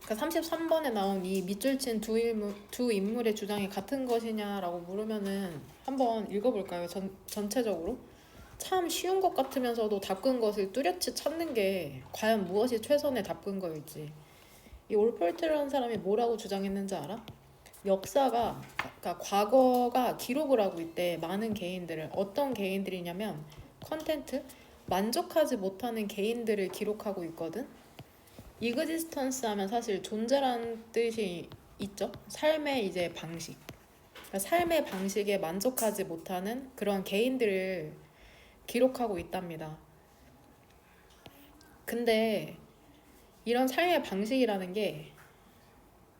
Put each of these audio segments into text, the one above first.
그러니까 33번에 나온 이 밑줄 친 두 인물의 주장이 같은 것이냐라고 물으면은 한번 읽어볼까요? 전체적으로. 참 쉬운 것 같으면서도 답근 것을 뚜렷이 찾는 게 과연 무엇이 최선의 답근 거일지. 이 올포르트라는 사람이 뭐라고 주장했는지 알아? 역사가, 그러니까 과거가 기록을 하고 있대. 많은 개인들을. 어떤 개인들이냐면 컨텐트, 만족하지 못하는 개인들을 기록하고 있거든. 이그지스턴스 하면 사실 존재라는 뜻이 있죠. 삶의 이제 방식. 그러니까 삶의 방식에 만족하지 못하는 그런 개인들을 기록하고 있답니다. 근데 이런 삶의 방식이라는 게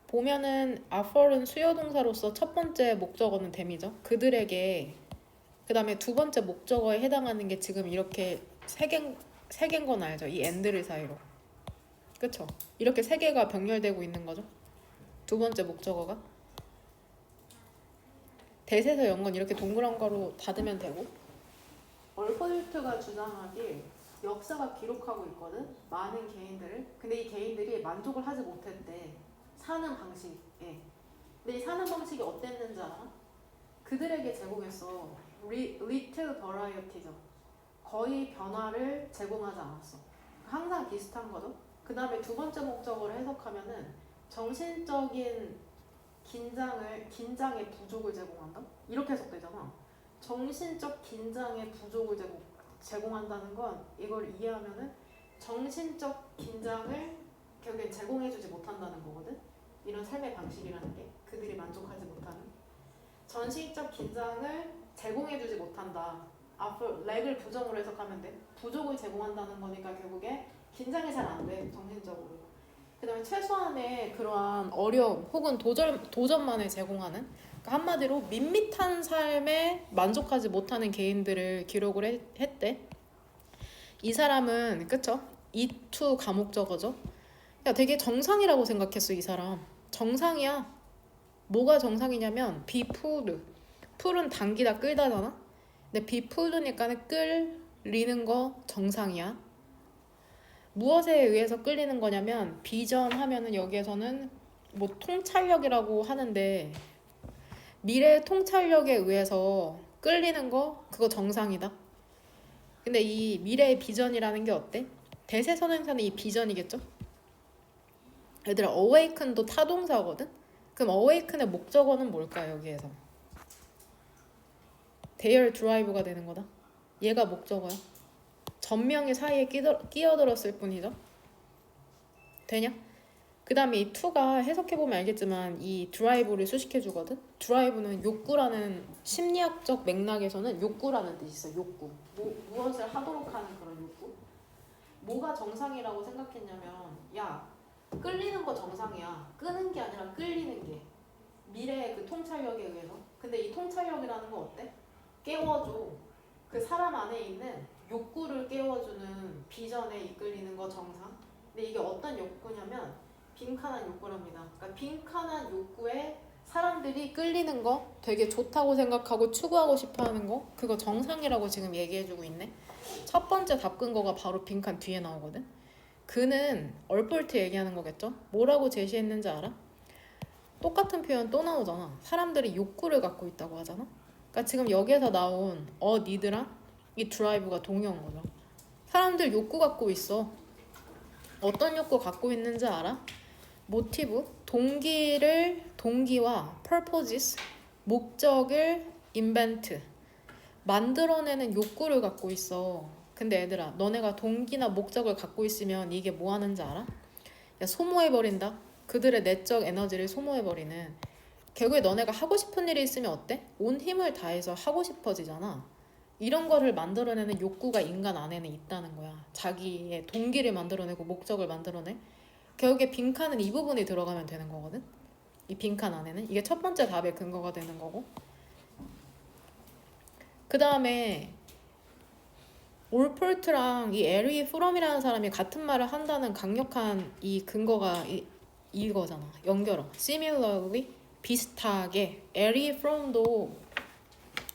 보면은 afor은 수요동사로서 첫 번째 목적어는 됨이죠. 그들에게. 그 다음에 두 번째 목적어에 해당하는 게 지금 이렇게 세 개인 건 알죠. 이 and를 사이로. 그쵸? 이렇게 세 개가 병렬되고 있는 거죠. 두 번째 목적어가. 대세서 연건 이렇게 동그란 거로 닫으면 되고. 얼퍼들트가 주장하길 역사가 기록하고 있거든. 많은 개인들을. 근데 이 개인들이 만족을 하지 못했대. 사는 방식에. 근데 이 사는 방식이 어땠는지 알아? 그들에게 제공했어. little variety죠. 거의 변화를 제공하지 않았어. 항상 비슷한 거죠. 그 다음에 두 번째 목적어를 해석하면은 정신적인 긴장의 부족을 제공한다? 이렇게 해석되잖아. 정신적 긴장의 부족을 제공한다는 건 이걸 이해하면은 정신적 긴장을 결국엔 제공해주지 못한다는 거거든. 이런 삶의 방식이라는 게 그들이 만족하지 못하는 정신적 긴장을 제공해주지 못한다. 앞으로 렉을 부정으로 해석하면 돼. 부족을 제공한다는 거니까 결국에 긴장이 잘 안 돼. 정신적으로. 그 다음에 최소한의 그러한 어려움 혹은 도전만을 제공하는, 그러니까 한마디로 밋밋한 삶에 만족하지 못하는 개인들을 기록을 했대. 이 사람은 그쵸? 이투 가목적어죠. 야, 되게 정상이라고 생각했어. 이 사람 정상이야. 뭐가 정상이냐면 비푸드. 풀은 당기다 끌다잖아. 근데 비푸드니까는 끌리는 거 정상이야. 무엇에 의해서 끌리는 거냐면 비전 하면은 여기에서는 뭐 통찰력이라고 하는데 미래 통찰력에 의해서 끌리는 거 그거 정상이다. 근데 이 미래의 비전이라는 게 어때? 대세선행사는 이 비전이겠죠? 얘들아 awaken도 타동사거든? 그럼 awaken의 목적어는 뭘까요? 여기에서 their drive가 되는 거다. 얘가 목적어야. 전명이 사이에 끼어들었을 뿐이죠. 되냐? 그 다음에 이 to가 해석해보면 알겠지만 이 드라이브를 수식해주거든. 드라이브는 욕구라는 심리학적 맥락에서는 욕구라는 뜻이 있어. 욕구. 무엇을 하도록 하는 그런 욕구. 뭐가 정상이라고 생각했냐면 야 끌리는 거 정상이야. 끄는 게 아니라 끌리는 게. 미래의 그 통찰력에 의해서. 근데 이 통찰력이라는 건 어때? 깨워줘. 그 사람 안에 있는 욕구를 깨워주는 비전에 이끌리는 거 정상. 근데 이게 어떤 욕구냐면 빈칸한 욕구랍니다. 그러니까 빈칸한 욕구에 사람들이 끌리는 거 되게 좋다고 생각하고 추구하고 싶어하는 거 그거 정상이라고 지금 얘기해주고 있네. 첫 번째 답근거가 바로 빈칸 뒤에 나오거든. 그는 얼폴트 얘기하는 거겠죠. 뭐라고 제시했는지 알아? 똑같은 표현 또 나오잖아. 사람들이 욕구를 갖고 있다고 하잖아. 그러니까 지금 여기에서 나온 니드랑 이 드라이브가 동의한 거죠. 사람들 욕구 갖고 있어. 어떤 욕구 갖고 있는지 알아? 모티브, 동기와 purposes, 목적을 invent, 만들어내는 욕구를 갖고 있어. 근데 얘들아, 너네가 동기나 목적을 갖고 있으면 이게 뭐 하는지 알아? 야, 소모해버린다. 그들의 내적 에너지를 소모해버리는. 결국에 너네가 하고 싶은 일이 있으면 어때? 온 힘을 다해서 하고 싶어지잖아. 이런 거를 만들어내는 욕구가 인간 안에는 있다는 거야. 자기의 동기를 만들어내고 목적을 만들어내. 결국에 빈칸은 이 부분이 들어가면 되는 거거든. 이 빈칸 안에는 이게 첫 번째 답의 근거가 되는 거고. 그 다음에 올폴트랑 이 에리 프롬이라는 사람이 같은 말을 한다는 강력한 이 근거가 이거잖아. 연결어. Similarly, 비슷하게 에리 프롬도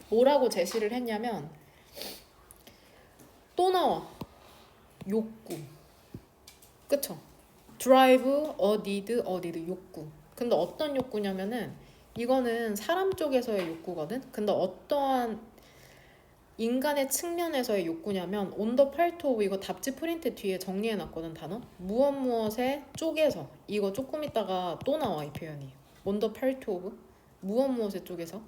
뭐라고 제시를 했냐면 또 나와. 욕구. 그쵸? drive a need 욕구. 근데 어떤 욕구냐면은 이거는 사람 쪽에서의 욕구거든. 근데 어떠한 인간의 측면에서의 욕구냐면 on the part of, 이거 답지 프린트 뒤에 정리해놨거든 단어. 무엇 무엇의 쪽에서. 이거 조금 있다가 또 나와 이 표현이. on the part of, 무엇 무엇의 쪽에서.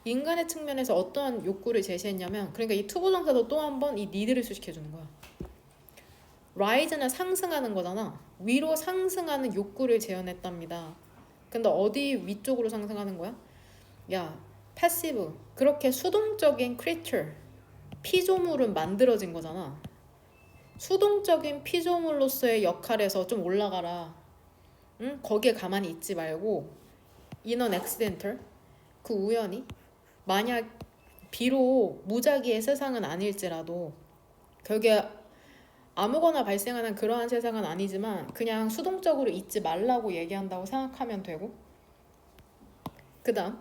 인간의 측면에서 어떠한 욕구를 제시했냐면, 그러니까 이 투부정사도 또 한 번 이 need를 수식해주는 거야. rise는 상승하는 거잖아. 위로 상승하는 욕구를 재현했답니다. 근데 어디 위쪽으로 상승하는 거야? 야, 패시브, 그렇게 수동적인 creature, 피조물은 만들어진 거잖아. 수동적인 피조물로서의 역할에서 좀 올라가라. 응? 거기에 가만히 있지 말고 in an accidental, 그 우연히, 만약 비록 무작위의 세상은 아닐지라도 결국에 아무거나 발생하는 그러한 세상은 아니지만 그냥 수동적으로 있지 말라고 얘기한다고 생각하면 되고, 그 다음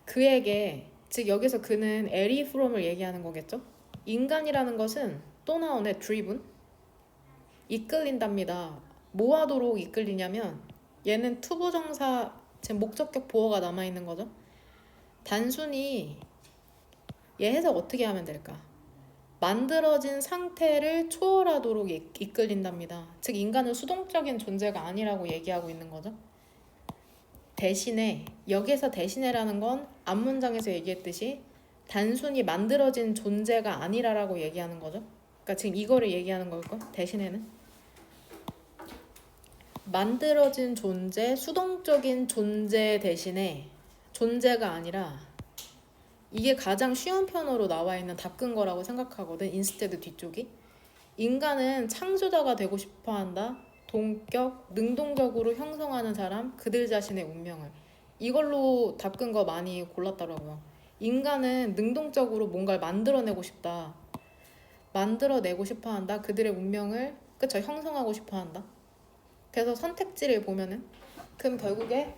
그에게, 즉 여기서 그는 에리 프롬을 얘기하는 거겠죠. 인간이라는 것은 또 나오네 driven, 이끌린답니다. 뭐 하도록 이끌리냐면, 얘는 투부정사 제 목적격 보어가 남아있는 거죠. 단순히 얘 해석 어떻게 하면 될까? 만들어진 상태를 초월하도록 이끌린답니다. 즉 인간은 수동적인 존재가 아니라고 얘기하고 있는 거죠. 대신에, 여기서 대신에라는 건 앞문장에서 얘기했듯이 단순히 만들어진 존재가 아니라라고 얘기하는 거죠. 그러니까 지금 이거를 얘기하는 걸걸. 대신에는 만들어진 존재, 수동적인 존재 대신에 존재가 아니라, 이게 가장 쉬운 편으로 나와 있는 답근거라고 생각하거든. 인스테드 뒤쪽이. 인간은 창조자가 되고 싶어한다. 동격, 능동적으로 형성하는 사람, 그들 자신의 운명을. 이걸로 답근거 많이 골랐더라고요. 인간은 능동적으로 뭔가를 만들어내고 싶다. 만들어내고 싶어한다. 그들의 운명을, 그쵸, 형성하고 싶어한다. 그래서 선택지를 보면은, 그럼 결국에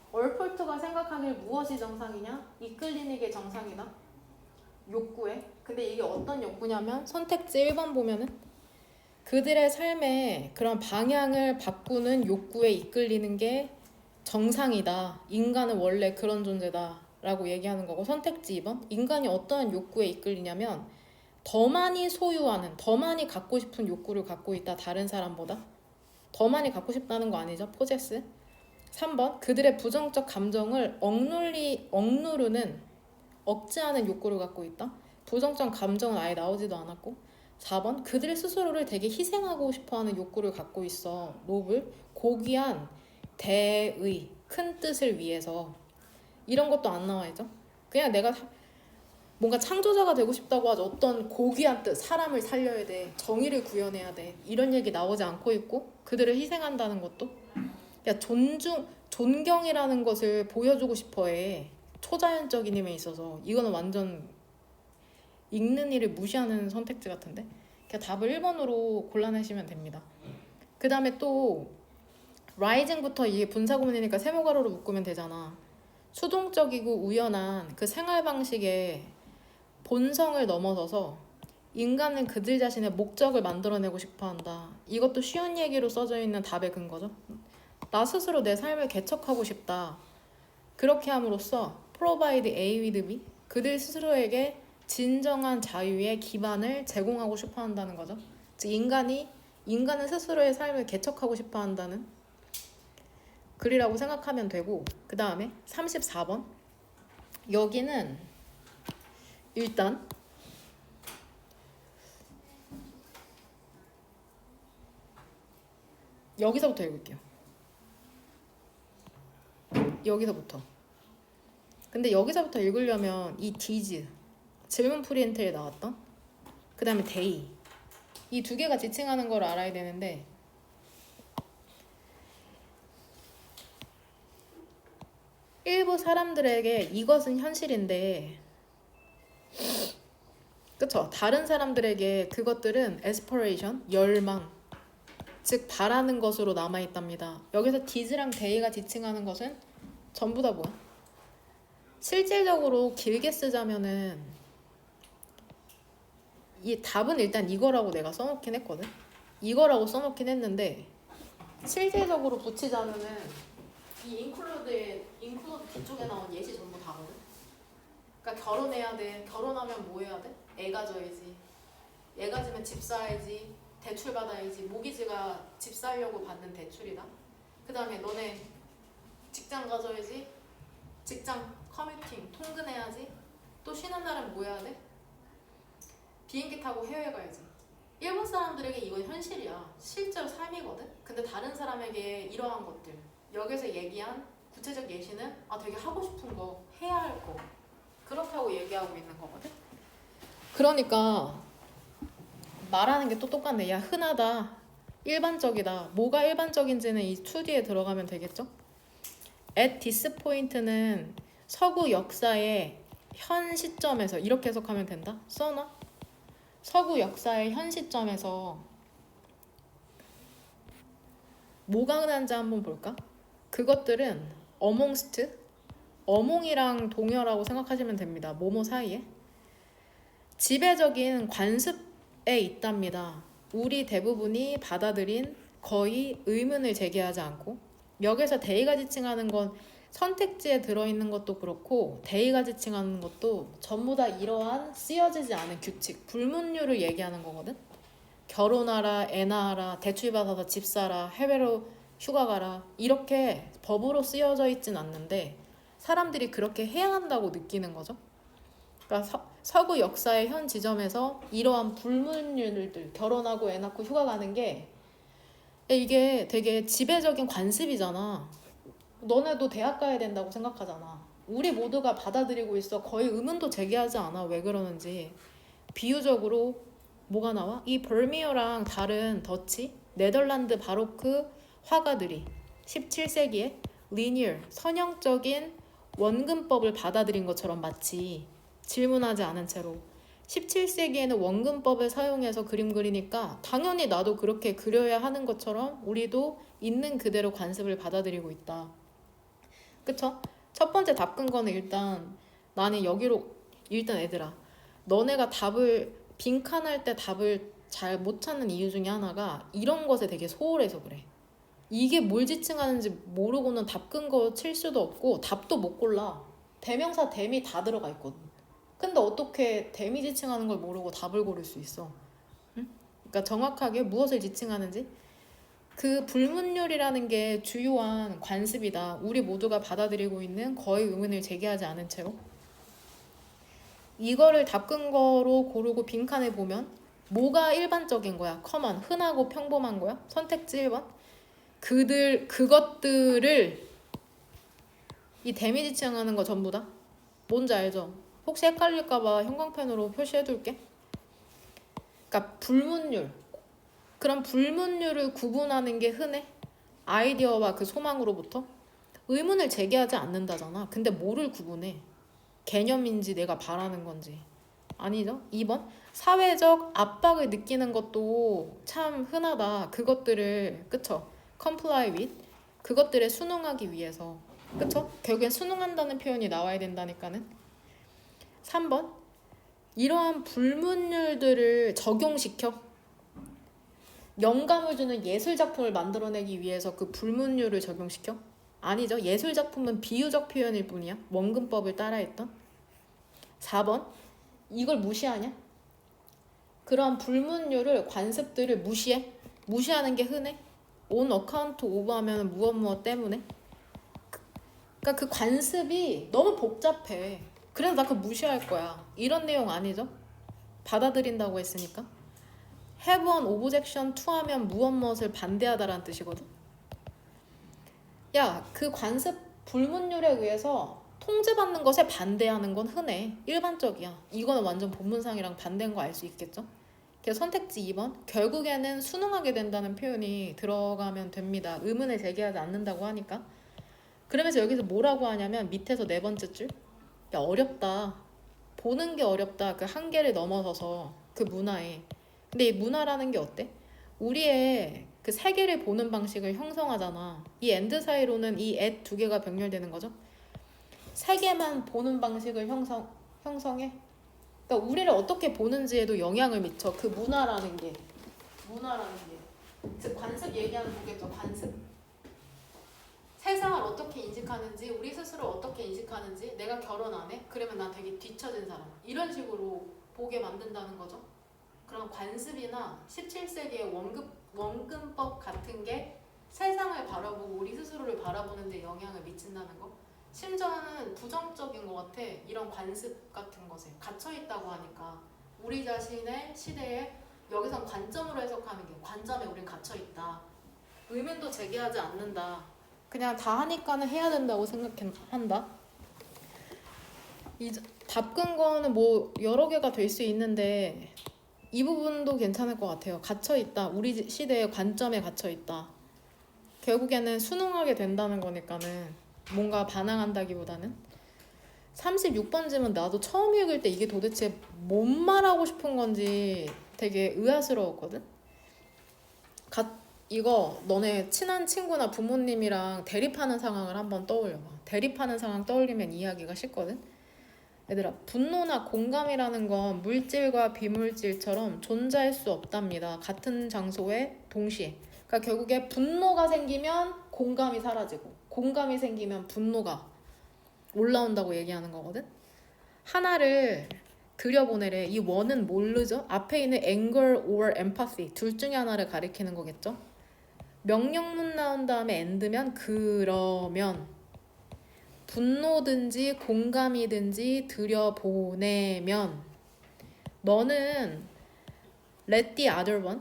얼폴트가 생각하길 무엇이 정상이냐? 이끌리는 게 정상이다. 욕구에. 근데 이게 어떤 욕구냐면, 선택지 1번 보면은 그들의 삶의 그런 방향을 바꾸는 욕구에 이끌리는 게 정상이다. 인간은 원래 그런 존재다 라고 얘기하는 거고, 선택지 2번, 인간이 어떠한 욕구에 이끌리냐면 더 많이 소유하는, 더 많이 갖고 싶은 욕구를 갖고 있다. 다른 사람보다 더 많이 갖고 싶다는 거 아니죠? 포제스. 3번, 그들의 부정적 감정을 억누르는, 억제하는 욕구를 갖고 있다. 부정적 감정은 아예 나오지도 않았고. 4번, 그들 스스로를 되게 희생하고 싶어하는 욕구를 갖고 있어. 노블, 고귀한 대의, 큰 뜻을 위해서. 이런 것도 안 나와 있죠. 그냥 내가 뭔가 창조자가 되고 싶다고 하죠. 어떤 고귀한 뜻, 사람을 살려야 돼, 정의를 구현해야 돼, 이런 얘기 나오지 않고 있고, 그들을 희생한다는 것도, 야, 존경이라는 것을 보여주고 싶어해. 초자연적인 힘에 있어서 이거는 완전 읽는 일을 무시하는 선택지 같은데. 그냥 답을 1번으로 골라내시면 됩니다. 그 다음에 또 라이징부터 이게 분사구문이니까 세모가로로 묶으면 되잖아. 수동적이고 우연한 그 생활 방식의 본성을 넘어서서 인간은 그들 자신의 목적을 만들어내고 싶어한다. 이것도 쉬운 얘기로 써져 있는 답의 근거죠. 나 스스로 내 삶을 개척하고 싶다. 그렇게 함으로써 provide A with B, 그들 스스로에게 진정한 자유의 기반을 제공하고 싶어 한다는 거죠. 즉 인간은 스스로의 삶을 개척하고 싶어 한다는 글이라고 생각하면 되고, 그 다음에 34번, 여기는 일단 여기서부터 읽을게요. 여기서부터. 근데 여기서부터 읽으려면 이 디즈, 질문 프린트에 나왔던, 그 다음에 데이, 이 두 개가 지칭하는 걸 알아야 되는데, 일부 사람들에게 이것은 현실인데, 그쵸? 다른 사람들에게 그것들은 aspiration, 열망, 즉 바라는 것으로 남아있답니다. 여기서 디즈랑 데이가 지칭하는 것은 전부 다 뭐야? 실질적으로 길게 쓰자면은 이 답은 일단 이거라고 내가 써놓긴 했거든. 이거라고 써놓긴 했는데 실제적으로 붙이자면은 이 인클루드 뒤쪽에 나온 예시 전부 다거든. 그러니까 결혼해야 돼. 결혼하면 뭐 해야 돼? 애 가져야지. 애 가지면 집 사야지. 대출 받아야지. 모기지가 집 사려고 받는 대출이다. 그 다음에 너네 직장 가져야지. 직장 커뮤팅 통근해야지. 또 쉬는 날은 뭐 해야 돼? 비행기 타고 해외 가야지. 일본 사람들에게 이건 현실이야. 실제로 삶이거든. 근데 다른 사람에게 이러한 것들, 여기서 얘기한 구체적 예시는 되게 하고 싶은 거, 해야 할 거, 그렇다고 얘기하고 있는 거거든. 그러니까 말하는 게 또 똑같네. 야, 흔하다, 일반적이다. 뭐가 일반적인지는 이 2D에 들어가면 되겠죠? at this point는 서구 역사의 현 시점에서, 이렇게 해석하면 된다. 써놔. 서구 역사의 현 시점에서 뭐가 흔한지 한번 볼까? 그것들은 amongst, 어몽이랑 동여라고 생각하시면 됩니다. 뭐뭐 사이에 지배적인 관습에 있답니다. 우리 대부분이 받아들인 거의 의문을 제기하지 않고, 여기서 대의가 지칭하는 건 선택지에 들어있는 것도 그렇고 대의가 지칭하는 것도 전부 다 이러한 쓰여지지 않은 규칙, 불문율을 얘기하는 거거든. 결혼하라, 애 낳아라, 대출 받아서 집 사라, 해외로 휴가 가라, 이렇게 법으로 쓰여져 있진 않는데 사람들이 그렇게 해야 한다고 느끼는 거죠. 그러니까 서구 역사의 현 지점에서 이러한 불문율들, 결혼하고 애 낳고 휴가 가는 게 이게 되게 지배적인 관습이잖아. 너네도 대학 가야 된다고 생각하잖아. 우리 모두가 받아들이고 있어. 거의 의문도 제기하지 않아. 왜 그러는지. 비유적으로 뭐가 나와? 이 벌미어랑 다른 더치, 네덜란드 바로크 화가들이 17세기에 리니얼, 선형적인 원근법을 받아들인 것처럼 마치 질문하지 않은 채로 17세기에는 원근법을 사용해서 그림 그리니까 당연히 나도 그렇게 그려야 하는 것처럼 우리도 있는 그대로 관습을 받아들이고 있다. 그쵸? 첫 번째 답근 거는 일단 나는 여기로, 일단 애들아, 너네가 답을 빈칸할 때 답을 잘 못 찾는 이유 중에 하나가 이런 것에 되게 소홀해서 그래. 이게 뭘 지칭하는지 모르고는 답근 거 칠 수도 없고 답도 못 골라. 대명사 댐이 다 들어가 있거든. 근데 어떻게 댐이 지칭하는 걸 모르고 답을 고를 수 있어? 응? 그러니까 정확하게 무엇을 지칭하는지, 그 불문율이라는 게 주요한 관습이다. 우리 모두가 받아들이고 있는 거의 의문을 제기하지 않은 채로. 이거를 답근거로 고르고 빈칸에 보면 뭐가 일반적인 거야? 커먼, 흔하고 평범한 거야? 선택지 1번. 그것들을 이 댐이 지칭하는 거 전부 다? 뭔지 알죠? 혹시 헷갈릴까봐 형광펜으로 표시해둘게. 그러니까 불문율. 그럼 불문율을 구분하는 게 흔해? 아이디어와 그 소망으로부터? 의문을 제기하지 않는다잖아. 근데 뭐를 구분해? 개념인지 내가 바라는 건지. 아니죠? 2번. 사회적 압박을 느끼는 것도 참 흔하다. 그것들을, 그쵸? comply with. 그것들에 순응하기 위해서. 그쵸? 결국엔 순응한다는 표현이 나와야 된다니까는. 3번. 이러한 불문율들을 적용시켜 영감을 주는 예술작품을 만들어내기 위해서 그 불문율을 적용시켜? 아니죠. 예술작품은 비유적 표현일 뿐이야. 원근법을 따라했던. 4번. 이걸 무시하냐? 그런 불문율을, 관습들을 무시해? 무시하는 게 흔해? on account of 하면 무엇 때문에? 그러니까 그 관습이 너무 복잡해. 그래서 나 그거 무시할 거야. 이런 내용 아니죠? 받아들인다고 했으니까. have an objection to 하면 무엇을 반대하다라는 뜻이거든. 야, 그 관습 불문율에 의해서 통제받는 것에 반대하는 건 흔해. 일반적이야. 이거는 완전 본문상이랑 반대인 거 알 수 있겠죠? 그래서 선택지 2번. 결국에는 순응하게 된다는 표현이 들어가면 됩니다. 의문을 제기하지 않는다고 하니까. 그러면서 여기서 뭐라고 하냐면 밑에서 네 번째 줄. 야, 어렵다. 보는 게 어렵다. 그 한계를 넘어서서 그 문화에. 근데 이 문화라는 게 어때? 우리의 그 세계를 보는 방식을 형성하잖아. 이 and 사이로는 이 at 두 개가 병렬되는 거죠. 세계만 보는 방식을 형성해. 그러니까 우리를 어떻게 보는지에도 영향을 미쳐. 그 문화라는 게. 즉 관습 얘기하는 거겠죠. 관습. 세상을 어떻게 인식하는지, 우리 스스로 어떻게 인식하는지, 내가 결혼 안 해? 그러면 난 되게 뒤처진 사람. 이런 식으로 보게 만든다는 거죠. 그런 관습이나 17세기의 원근법 같은 게 세상을 바라보고 우리 스스로를 바라보는 데 영향을 미친다는 거. 심지어는 부정적인 것 같아. 이런 관습 같은 것에 갇혀있다고 하니까 우리 자신의 시대에 여기선 관점으로 해석하는 게 관점에 우린 갇혀있다. 의문도 제기하지 않는다. 그냥 다 하니까는 해야 된다고 생각한다. 이 답근거는 뭐 여러 개가 될 수 있는데 이 부분도 괜찮을 것 같아요. 갇혀있다. 우리 시대의 관점에 갇혀있다. 결국에는 순응하게 된다는 거니까는 뭔가 반항한다기보다는 36번지면 나도 처음 읽을 때 이게 도대체 뭔 말하고 싶은 건지 되게 의아스러웠거든. 이거 너네 친한 친구나 부모님이랑 대립하는 상황을 한번 떠올려봐. 대립하는 상황 떠올리면 이해하기가 쉽거든. 얘들아, 분노나 공감이라는 건 물질과 비물질처럼 존재할 수 없답니다. 같은 장소에 동시에. 그러니까 결국에 분노가 생기면 공감이 사라지고 공감이 생기면 분노가 올라온다고 얘기하는 거거든. 하나를 들여보내래. 이 원은 모르죠? 앞에 있는 anger or empathy 둘 중에 하나를 가리키는 거겠죠. 명령문 나온 다음에 and면 그러면 분노든지 공감이든지 들여보내면 너는 let the other one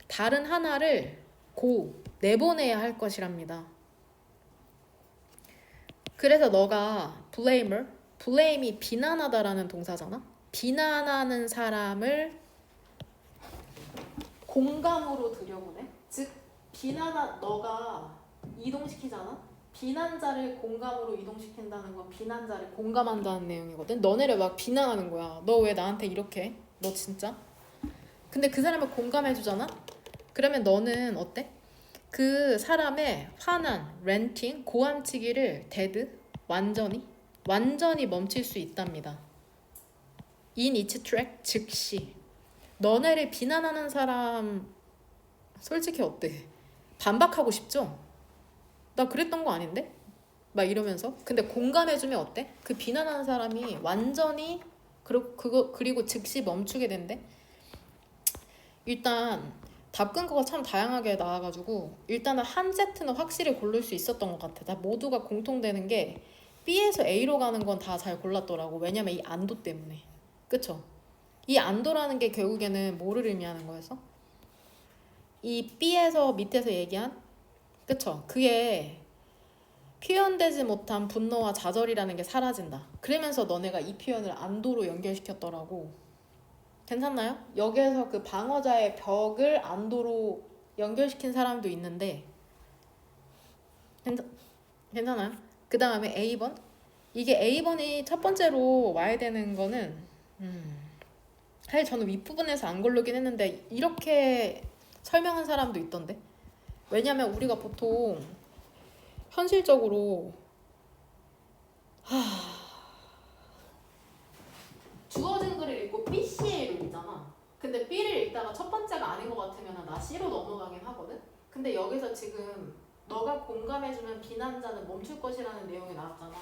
다른 하나를 내보내야 할 것이랍니다. 그래서 너가 blame이 비난하다라는 동사잖아. 비난하는 사람을 공감으로 들여보내. 즉 너가 이동시키잖아. 비난자를 공감으로 이동시킨다는 건 비난자를 공감한다는 내용이거든. 너네를 막 비난하는 거야. 너 왜 나한테 이렇게 해? 너 진짜? 근데 그 사람을 공감해주잖아? 그러면 너는 어때? 그 사람의 화난, 렌팅, 고함치기를 완전히 멈출 수 있답니다. In each track, 즉시. 너네를 비난하는 사람 솔직히 어때? 반박하고 싶죠? 나 그랬던 거 아닌데? 막 이러면서. 근데 공감해주면 어때? 그 비난하는 사람이 완전히 그리고 즉시 멈추게 된대. 일단 답근거가 참 다양하게 나와가지고 일단은 한 세트는 확실히 고를 수 있었던 것 같아. 다 모두가 공통되는 게 B에서 A로 가는 건 다 잘 골랐더라고. 왜냐면 이 안도 때문에. 그쵸? 이 안도라는 게 결국에는 뭐를 의미하는 거였어? 이 B에서 밑에서 얘기한 그쵸? 그게 표현되지 못한 분노와 좌절이라는 게 사라진다. 그러면서 너네가 이 표현을 안도로 연결시켰더라고. 괜찮나요? 여기에서 그 방어자의 벽을 안도로 연결시킨 사람도 있는데 괜찮아요? 그 다음에 A번? 이게 A번이 첫 번째로 와야 되는 거는 사실 저는 윗부분에서 안 고르긴 했는데 이렇게 설명한 사람도 있던데. 왜냐면 우리가 보통 현실적으로 주어진 글을 읽고 B, C를 읽잖아. 근데 B를 읽다가 첫 번째가 아닌 것 같으면 나 C로 넘어가긴 하거든. 근데 여기서 지금 너가 공감해주면 비난자는 멈출 것이라는 내용이 나왔잖아.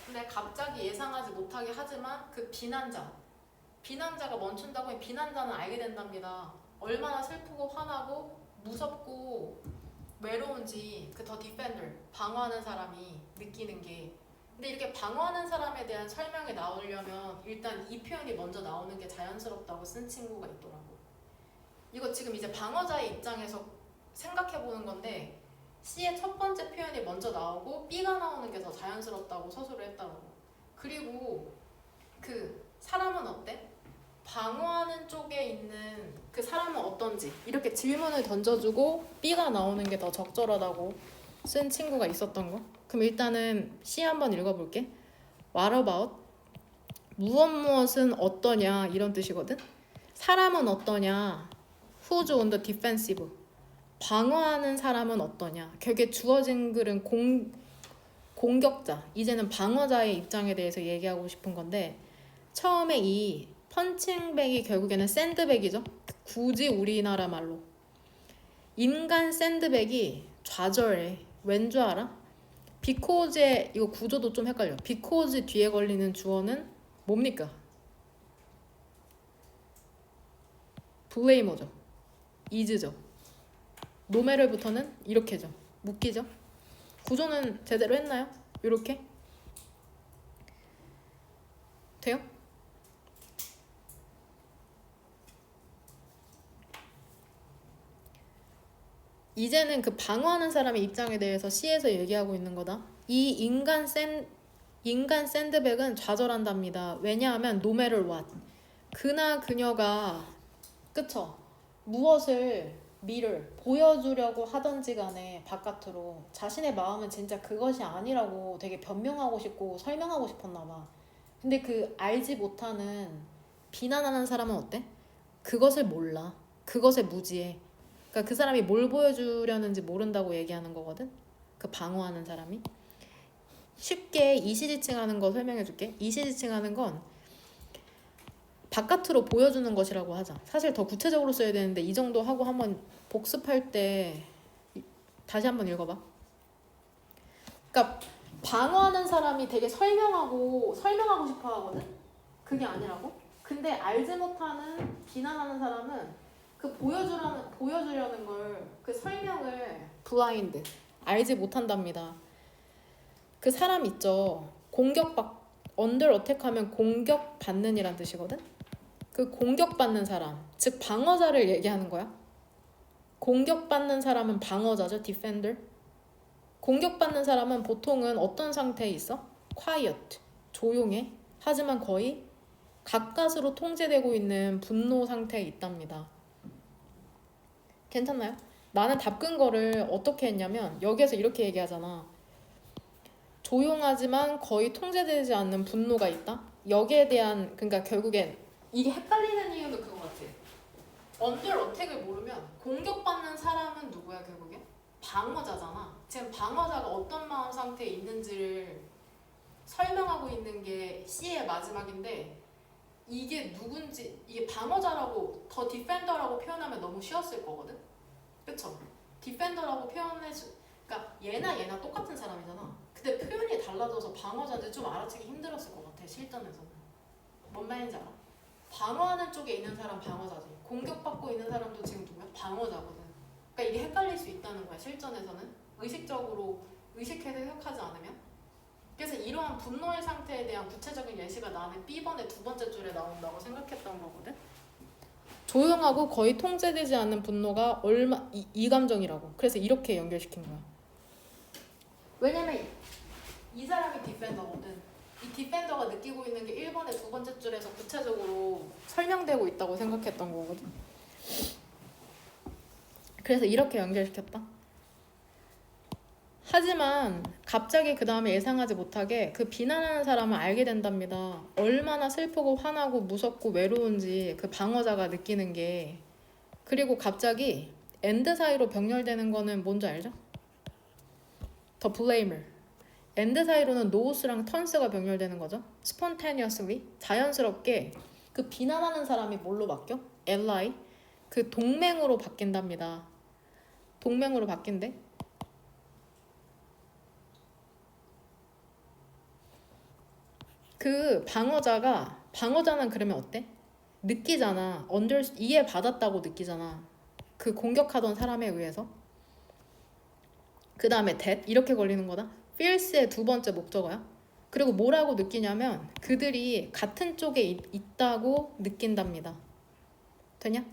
근데 갑자기 예상하지 못하게 하지만 그 비난자가 멈춘다고 하면 비난자는 알게 된답니다. 얼마나 슬프고 화나고 무섭고 외로운지 그 더 디펜더 방어하는 사람이 느끼는 게. 근데 이렇게 방어하는 사람에 대한 설명이 나오려면 일단 이 표현이 먼저 나오는 게 자연스럽다고 쓴 친구가 있더라고. 이거 지금 이제 방어자의 입장에서 생각해보는 건데 C의 첫 번째 표현이 먼저 나오고 B가 나오는 게 더 자연스럽다고 서술을 했더라고. 그리고 그 사람은 어때? 방어하는 쪽에 있는 그 사람은 어떤지 이렇게 질문을 던져주고 B가 나오는 게 더 적절하다고 쓴 친구가 있었던 거. 그럼 일단은 C 한번 읽어볼게. What about? 무엇은 어떠냐 이런 뜻이거든. 사람은 어떠냐. Who's on the defensive? 방어하는 사람은 어떠냐. 결국에 주어진 글은 공격자, 이제는 방어자의 입장에 대해서 얘기하고 싶은 건데 처음에 이 펀칭백이 결국에는 샌드백이죠. 굳이 우리나라 말로 인간 샌드백이 좌절해. 왠 줄 알아? because의 이거 구조도 좀 헷갈려. because 뒤에 걸리는 주어는 뭡니까? blame죠. is죠. 노매를부터는 이렇게죠. 묶이죠. 구조는 제대로 했나요? 이렇게? 돼요? 이제는 그 방어하는 사람의 입장에 대해서 C에서 얘기하고 있는 거다. 이 인간 샌드백은 좌절한답니다. 왜냐하면 no matter what. 그나 그녀가 그쵸? 무엇을 보여주려고 하던지 간에 바깥으로 자신의 마음은 진짜 그것이 아니라고 되게 변명하고 싶고 설명하고 싶었나 봐. 근데 그 알지 못하는 비난하는 사람은 어때? 그것을 몰라. 그것에 무지해. 그러니까 그 사람이 뭘 보여주려는지 모른다고 얘기하는 거거든. 그 방어하는 사람이. 쉽게 이시지칭하는 거 설명해 줄게. 이시지칭하는 건 바깥으로 보여주는 것이라고 하자. 사실 더 구체적으로 써야 되는데 이 정도 하고 한번 복습할 때 다시 한번 읽어봐. 그러니까 방어하는 사람이 되게 설명하고 싶어 하거든. 그게 아니라고. 근데 알지 못하는 비난하는 사람은 그 보여주려는 걸 그 설명을 블라인드 알지 못한답니다. 그 사람 있죠. 언더 어택하면 공격받는 이란 뜻이거든. 그 공격받는 사람, 즉 방어자를 얘기하는 거야. 공격받는 사람은 방어자죠, 디펜더. 공격받는 사람은 보통은 어떤 상태에 있어? quiet, 조용해. 하지만 거의 가까스로 통제되고 있는 분노 상태에 있답니다. 괜찮나요? 나는 답근 거를 어떻게 했냐면 여기에서 이렇게 얘기하잖아. 조용하지만 거의 통제되지 않는 분노가 있다. 여기에 대한 그러니까 결국엔 이게 헷갈리는 이유도 그거 같아. 언더 어택을 모르면 공격받는 사람은 누구야 결국에? 방어자잖아. 지금 방어자가 어떤 마음 상태에 있는지를 설명하고 있는 게 C의 마지막인데 이게 누군지 이게 방어자라고 더 디펜더라고 표현하면 너무 쉬웠을 거거든. 그쵸? 디펜더라고 그러니까 얘나 똑같은 사람이잖아. 근데 표현이 달라져서 방어자인데 좀 알아채기 힘들었을 것 같아 실전에서는. 뭔 말인지 알아? 방어하는 쪽에 있는 사람 방어자지. 공격받고 있는 사람도 지금 누구야? 방어자거든. 그러니까 이게 헷갈릴 수 있다는 거야 실전에서는. 의식해서 해석하지 않으면. 그래서 이러한 분노의 상태에 대한 구체적인 예시가 나는 B번의 두 번째 줄에 나온다고 생각했던 거거든. 조용하고 거의 통제되지 않는 분노가 이 감정이라고. 그래서 이렇게 연결시킨 거야. 왜냐면 이 사람이 디펜더거든. 이 디펜더가 느끼고 있는 게 1번의 두 번째 줄에서 구체적으로 설명되고 있다고 생각했던 거거든. 그래서 이렇게 연결시켰다. 하지만 갑자기 그 다음에 예상하지 못하게 그 비난하는 사람을 알게 된답니다. 얼마나 슬프고 화나고 무섭고 외로운지 그 방어자가 느끼는 게. 그리고 갑자기 and 사이로 병렬되는 거는 뭔지 알죠? The blamer. and 사이로는 nose랑 turns가 병렬되는 거죠. spontaneously, 자연스럽게 그 비난하는 사람이 뭘로 바뀌어? ally, 그 동맹으로 바뀐답니다. 동맹으로 바뀐대. 그 방어자는 그러면 어때? 느끼잖아. 이해받았다고 느끼잖아. 그 공격하던 사람에 의해서. 그 다음에 that 이렇게 걸리는 거다. feels의 두 번째 목적어야. 그리고 뭐라고 느끼냐면 그들이 같은 쪽에 있다고 느낀답니다. 되냐?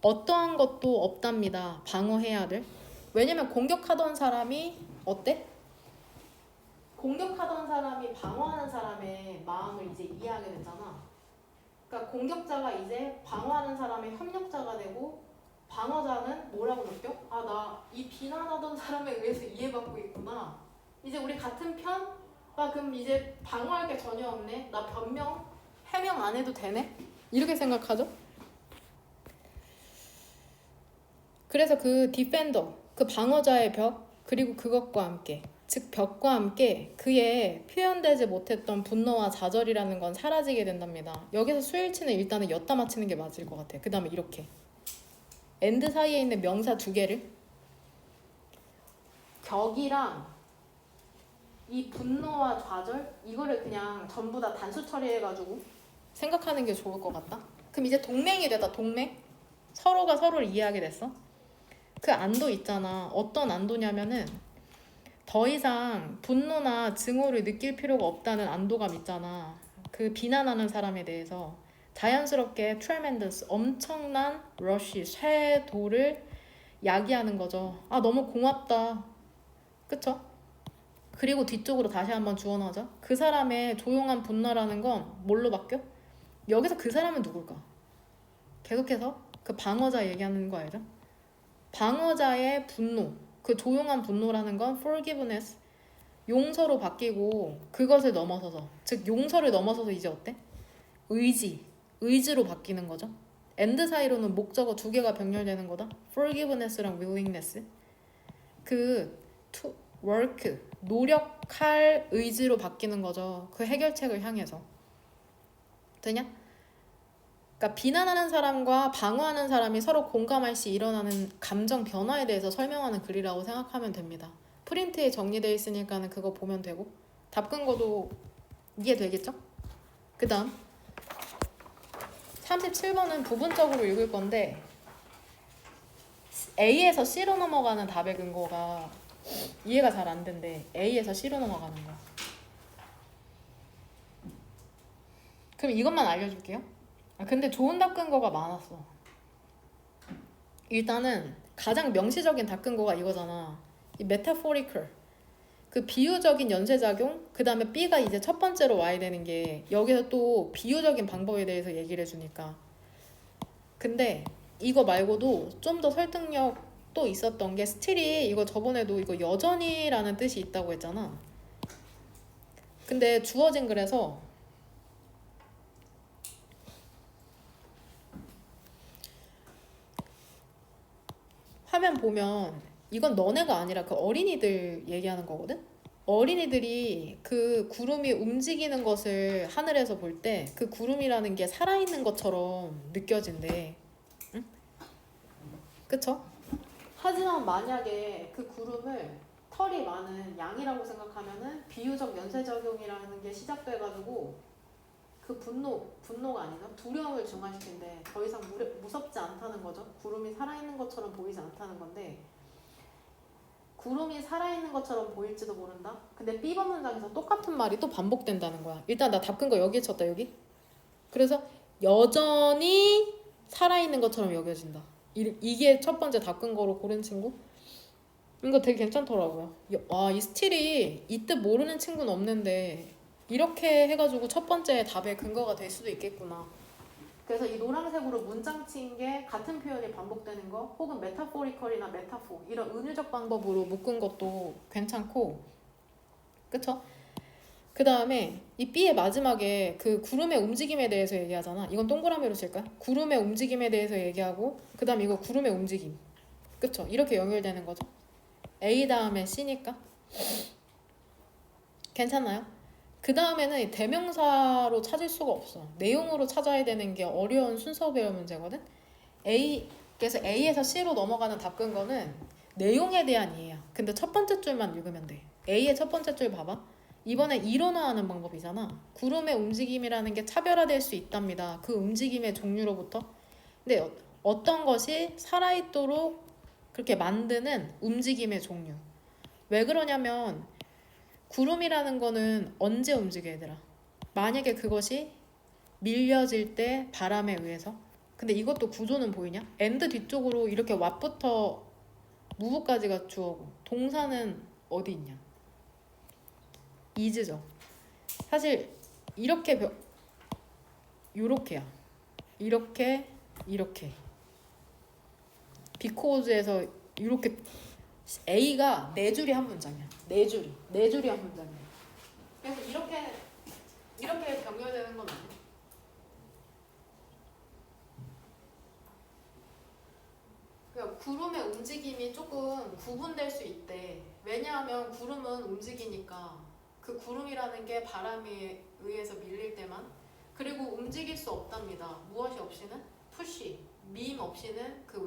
어떠한 것도 없답니다. 방어해야 될. 왜냐면 공격하던 사람이 어때? 공격하던 사람이 방어하는 사람의 마음을 이제 이해하게 되잖아. 그러니까 공격자가 이제 방어하는 사람의 협력자가 되고 방어자는 뭐라고 느껴? 아, 나 이 비난하던 사람에 의해서 이해받고 있구나. 이제 우리 같은 편? 아, 그럼 이제 방어할 게 전혀 없네. 나 해명 안 해도 되네? 이렇게 생각하죠? 그래서 그 디펜더, 그 방어자의 벽, 그리고 그것과 함께 즉 벽과 함께 그의 표현되지 못했던 분노와 좌절이라는 건 사라지게 된답니다. 여기서 수일치는 일단은 엿다 맞히는 게 맞을 것 같아요. 그 다음에 이렇게 and 사이에 있는 명사 두 개를 격이랑 이 분노와 좌절 이거를 그냥 전부 다 단수 처리해가지고 생각하는 게 좋을 것 같다. 그럼 이제 동맹이 되다. 동맹. 서로가 서로를 이해하게 됐어. 그 안도 있잖아. 어떤 안도냐면은 더 이상 분노나 증오를 느낄 필요가 없다는 안도감 있잖아. 그 비난하는 사람에 대해서 자연스럽게 tremendous 엄청난 rush 쇄도를 야기하는 거죠. 아 너무 고맙다. 그쵸? 그리고 뒤쪽으로 다시 한번 주워넣자. 그 사람의 조용한 분노라는 건 뭘로 바뀌어? 여기서 그 사람은 누굴까? 계속해서 그 방어자 얘기하는 거 알죠? 방어자의 분노, 그 조용한 분노라는 건 forgiveness, 용서로 바뀌고 그것을 넘어서서, 즉 용서를 넘어서서 이제 어때? 의지로 바뀌는 거죠. and 사이로는 목적어 두 개가 병렬되는 거다. forgiveness랑 willingness. 그 to work, 노력할 의지로 바뀌는 거죠. 그 해결책을 향해서. 되냐? 그러니까 비난하는 사람과 방어하는 사람이 서로 공감할 시 일어나는 감정 변화에 대해서 설명하는 글이라고 생각하면 됩니다. 프린트에 정리되어 있으니까는 그거 보면 되고 답근거도 이해되겠죠? 그 다음 37번은 부분적으로 읽을 건데 A에서 C로 넘어가는 답의 근거가 이해가 잘 안 된대. A에서 C로 넘어가는 거. 그럼 이것만 알려줄게요. 근데 좋은 답 근거가 많았어. 일단은 가장 명시적인 답 근거가 이거잖아. 이 metaphorical. 그 비유적인 연쇄작용. 그 다음에 B가 이제 첫 번째로 와야 되는 게 여기서 또 비유적인 방법에 대해서 얘기를 해주니까. 근데 이거 말고도 좀 더 설득력 또 있었던 게 스틸이 이거 저번에도 이거 여전히라는 뜻이 있다고 했잖아. 근데 주어진 글에서 화면 보면 이건 너네가 아니라 그 어린이들 얘기하는 거거든? 어린이들이 그 구름이 움직이는 것을 하늘에서 볼 때 그 구름이라는 게 살아있는 것처럼 느껴진대. 응? 그쵸? 하지만 만약에 그 구름을 털이 많은 양이라고 생각하면은 비유적 연쇄작용이라는 게 시작돼가지고 그 분노가 아니라 두려움을 증가시킨대. 더 이상 무섭지 않다는 거죠. 구름이 살아있는 것처럼 보이지 않다는 건데 구름이 살아있는 것처럼 보일지도 모른다. 근데 B번 문장에서 똑같은 말이 또 반복된다는 거야. 일단 나 답 끈 거 여기에 쳤다. 여기. 그래서 여전히 살아있는 것처럼 여겨진다. 이게 첫 번째 답 끈 거로 고른 친구. 이거 되게 괜찮더라고요. 이 스틸이 이 뜻 모르는 친구는 없는데 이렇게 해가지고 첫 번째 답의 근거가 될 수도 있겠구나. 그래서 이 노란색으로 문장 친 게 같은 표현이 반복되는 거 혹은 메타포리컬이나 메타포 이런 은유적 방법으로 묶은 것도 괜찮고 그쵸? 그 다음에 이 B의 마지막에 그 구름의 움직임에 대해서 얘기하잖아. 이건 동그라미로 칠까요? 구름의 움직임에 대해서 얘기하고 그 다음 이거 구름의 움직임 그쵸? 이렇게 연결되는 거죠. A 다음에 C니까 괜찮나요? 그 다음에는 대명사로 찾을 수가 없어. 내용으로 찾아야 되는 게 어려운 순서 배열 문제거든. 그래서 A에서 C로 넘어가는 답 근거는 내용에 대한 이해야. 근데 첫 번째 줄만 읽으면 돼. A의 첫 번째 줄 봐봐. 이번엔 이론화하는 방법이잖아. 구름의 움직임이라는 게 차별화될 수 있답니다. 그 움직임의 종류로부터. 근데 어떤 것이 살아있도록 그렇게 만드는 움직임의 종류. 왜 그러냐면 구름이라는 거는 언제 움직여 얘들아? 만약에 그것이 밀려질 때 바람에 의해서. 근데 이것도 구조는 보이냐? and 뒤쪽으로 이렇게 what부터 move까지가 주어고 동사는 어디 있냐? is죠. 사실 이렇게 요렇게야. 이렇게 because에서 이렇게 A가 네 줄이 한 문장이야. 네 줄이 한 문장이야. 그래서 이렇게 병렬되는 건 아니야. 그러니까 구름의 움직임이 조금 구분될 수 있대. 왜냐하면 구름은 움직이니까 그 구름이라는 게 바람에 의해서 밀릴 때만 그리고 움직일 수 없답니다. 무엇이 없이는 푸시 미임 없이는 그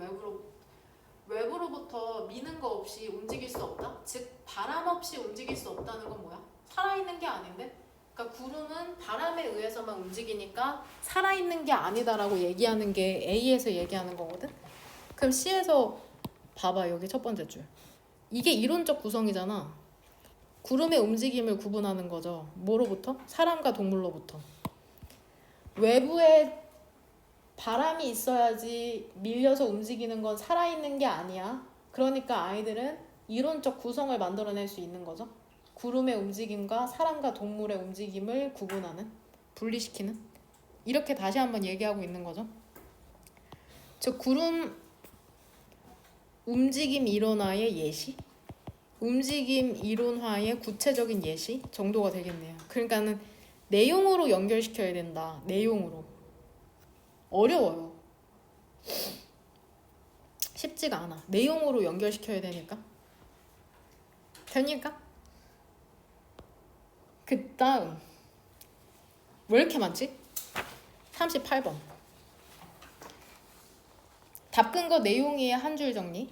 외부로부터 미는 거 없이 움직일 수 없다. 즉 바람 없이 움직일 수 없다는 건 뭐야? 살아있는 게 아닌데. 그러니까 구름은 바람에 의해서만 움직이니까 살아있는 게 아니다라고 얘기하는 게 A에서 얘기하는 거거든. 그럼 C에서 봐봐 여기 첫 번째 줄. 이게 이론적 구성이잖아. 구름의 움직임을 구분하는 거죠. 뭐로부터? 사람과 동물로부터. 외부에 바람이 있어야지 밀려서 움직이는 건 살아있는 게 아니야. 그러니까 아이들은 이론적 구성을 만들어낼 수 있는 거죠. 구름의 움직임과 사람과 동물의 움직임을 구분하는, 분리시키는. 이렇게 다시 한번 얘기하고 있는 거죠. 즉 구름 움직임 이론화의 예시, 움직임 이론화의 구체적인 예시 정도가 되겠네요. 그러니까는 내용으로 연결시켜야 된다. 내용으로. 어려워요. 쉽지가 않아. 내용으로 연결시켜야 되니까. 되니까? 그 다음 왜 이렇게 많지? 38번 답 끈 거 내용의 한 줄 정리.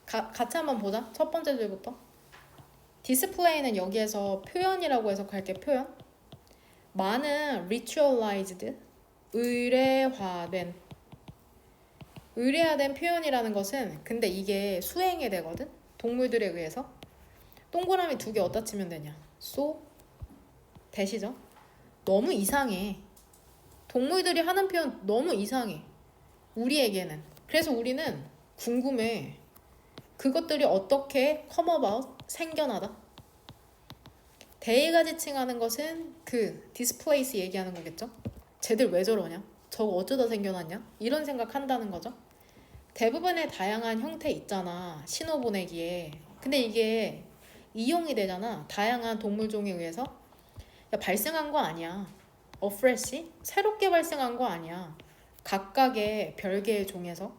같이 한번 보자. 첫 번째 줄부터. 디스플레이는 여기에서 표현이라고 해석할게. 표현. 많은 ritualized 의례화된 표현이라는 것은 근데 이게 수행이 되거든. 동물들에 의해서. 동그라미 2개 어디다 치면 되냐? so 대시죠. 너무 이상해. 동물들이 하는 표현 너무 이상해. 우리에게는. 그래서 우리는 궁금해. 그것들이 어떻게 come about 생겨나다. 대의가 지칭하는 것은 그 디스플레이스 얘기하는 거겠죠. 쟤들 왜 저러냐? 저거 어쩌다 생겨났냐? 이런 생각한다는 거죠. 대부분의 다양한 형태 있잖아. 신호 보내기에. 근데 이게 이용이 되잖아. 다양한 동물종에 의해서. 야, 발생한 거 아니야. afresh? 새롭게 발생한 거 아니야. 각각의 별개의 종에서.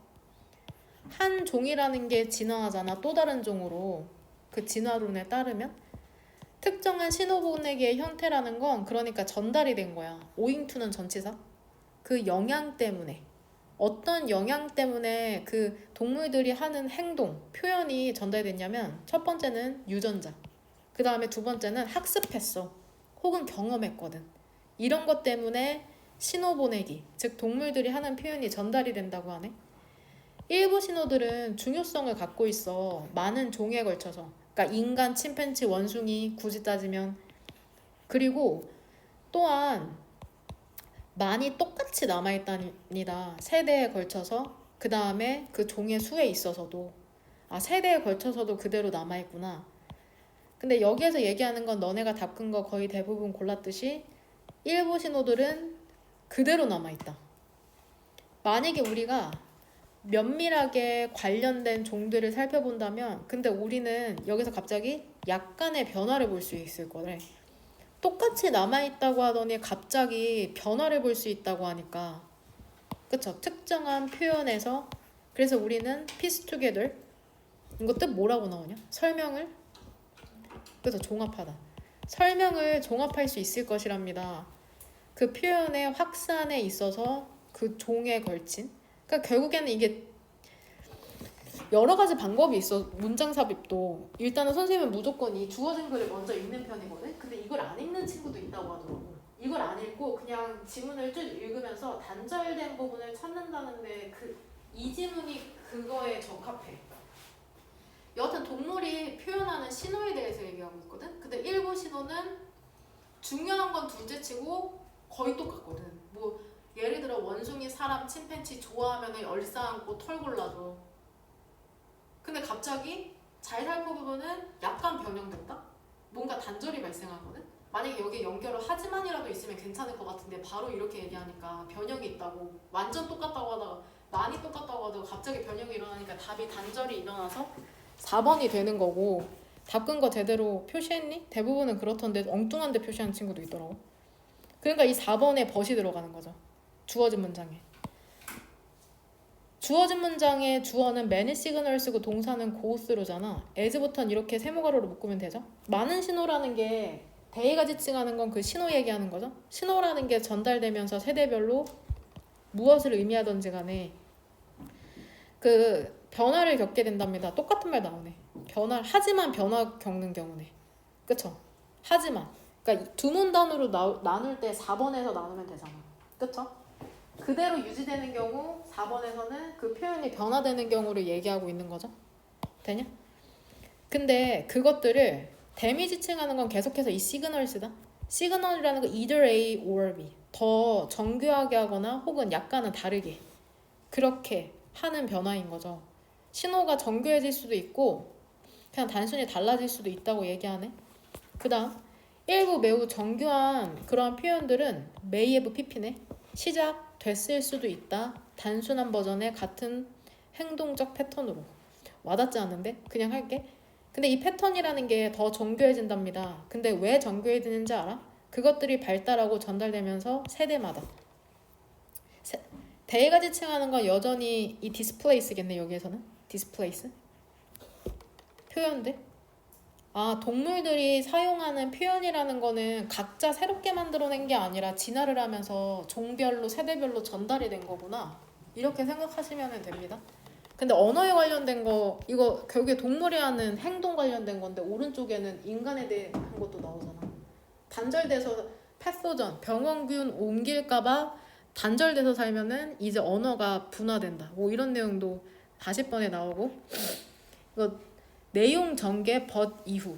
한 종이라는 게 진화하잖아. 또 다른 종으로. 그 진화론에 따르면 특정한 신호 보내기의 형태라는 건 그러니까 전달이 된 거야. owing to는 전치사. 그 영향 때문에. 어떤 영향 때문에 그 동물들이 하는 행동, 표현이 전달됐냐면 첫 번째는 유전자. 그 다음에 두 번째는 학습했어. 혹은 경험했거든. 이런 것 때문에 신호 보내기, 즉 동물들이 하는 표현이 전달이 된다고 하네. 일부 신호들은 중요성을 갖고 있어. 많은 종에 걸쳐서. 그러니까 인간, 침팬지, 원숭이 굳이 따지면. 그리고 또한 많이 똑같이 남아있답니다. 세대에 걸쳐서. 그 다음에 그 종의 수에 있어서도 세대에 걸쳐서도 그대로 남아있구나. 근데 여기에서 얘기하는 건 너네가 답 끈 거 거의 대부분 골랐듯이 일부 신호들은 그대로 남아있다. 만약에 우리가 면밀하게 관련된 종들을 살펴본다면 근데 우리는 여기서 갑자기 약간의 변화를 볼 수 있을 거래. 똑같이 남아있다고 하더니 갑자기 변화를 볼 수 있다고 하니까 그쵸? 특정한 표현에서. 그래서 우리는 piece together 이거 뜻 뭐라고 나오냐? 설명을 그래서 종합하다. 설명을 종합할 수 있을 것이랍니다. 그 표현의 확산에 있어서 그 종에 걸친. 그러니까 결국에는 이게 여러 가지 방법이 있어. 문장 삽입도. 일단은 선생님은 무조건 이 주어진 글을 먼저 읽는 편이거든. 근데 이걸 안 읽는 친구도 있다고 하더라고. 이걸 안 읽고 그냥 지문을 쭉 읽으면서 단절된 부분을 찾는다는데 이 지문이 그거에 적합해. 여하튼 동물이 표현하는 신호에 대해서 얘기하고 있거든. 근데 일부 신호는 중요한 건 둘째치고 거의 똑같거든. 뭐 예를 들어 원숭이, 사람, 침팬지 좋아하면 얼싸안고 털 골라줘. 근데 갑자기 잘 살펴보면은 약간 변형된다? 뭔가 단절이 발생하거든? 만약에 여기에 연결을 하지만이라도 있으면 괜찮을 것 같은데 바로 이렇게 얘기하니까 변형이 있다고. 완전 똑같다고 하다가 많이 똑같다고 하다가 갑자기 변형이 일어나니까 답이 단절이 일어나서 4번이 되는 거고. 답 끈 거 제대로 표시했니? 대부분은 그렇던데 엉뚱한 데 표시하는 친구도 있더라고. 그러니까 이 4번에 벗이 들어가는 거죠. 주어진 문장에. 주어진 문장의 주어는 many signals고 동사는 gothrough잖아. as부터는 이렇게 세모가로로 묶으면 되죠. 많은 신호라는 게 대의가 지칭하는 건 그 신호 얘기하는 거죠. 신호라는 게 전달되면서 세대별로 무엇을 의미하던지 간에 그 변화를 겪게 된답니다. 똑같은 말 나오네. 하지만 변화 겪는 경우네. 그쵸? 하지만. 그러니까 두 문단으로 나눌 때 4번에서 나누면 되잖아. 그쵸? 그대로 유지되는 경우 4번에서는 그 표현이 변화되는 경우를 얘기하고 있는 거죠. 되냐? 근데 그것들을 대미지칭하는 건 계속해서 이 시그널스다. 시그널이라는 거 either A or B. 더 정교하게 하거나 혹은 약간은 다르게 그렇게 하는 변화인 거죠. 신호가 정교해질 수도 있고 그냥 단순히 달라질 수도 있다고 얘기하네. 그 다음 일부 매우 정교한 그런 표현들은 may have pp네. 시작됐을 수도 있다. 단순한 버전의 같은 행동적 패턴으로. 와닿지 않는데? 그냥 할게. 근데 이 패턴이라는 게 더 정교해진답니다. 근데 왜 정교해지는지 알아? 그것들이 발달하고 전달되면서 세대마다 대가 지칭하는 건 여전히 이 디스플레이스겠네. 여기에서는 디스플레이스 표현들. 동물들이 사용하는 표현이라는 거는 각자 새롭게 만들어낸 게 아니라 진화를 하면서 종별로 세대별로 전달이 된 거구나. 이렇게 생각하시면 됩니다. 근데 언어에 관련된 거 이거 결국에 동물이 하는 행동 관련된 건데 오른쪽에는 인간에 대한 것도 나오잖아. 단절돼서 패소전 병원균 옮길까봐 단절돼서 살면은 이제 언어가 분화된다. 뭐 이런 내용도 40번에 나오고 이거 내용 전개 벗 이후